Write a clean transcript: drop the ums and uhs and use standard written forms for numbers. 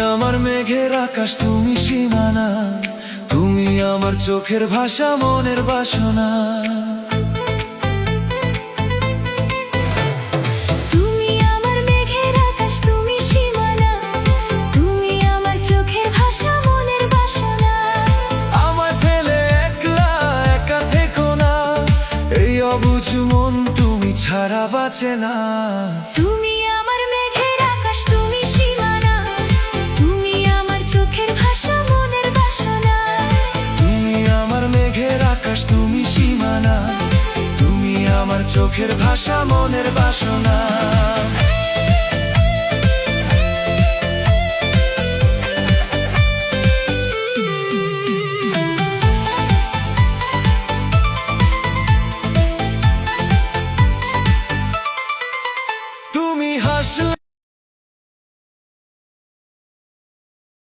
আমার মেঘের আকাশ, তুমি সীমানা, তুমি আমার চোখের ভাষা, মনের বাসনা। তুমি আমার মেঘের আকাশ, তুমি সীমানা, তুমি আমার চোখের ভাষা, মনের বাসনা। আমায় ফেলে একলা একা থেকো না, এই অবুঝ মন তুমি ছাড়া বাঁচে না। তুমি আমার মেঘের আকাশ, তুমি সীমানা, তুমি আমার চোখের ভাষা, মনের বাসনা। তুমি আমার মেঘের আকাশ, তুমি সীমানা, তুমি আমার চোখের ভাষা, মনের বাসনা।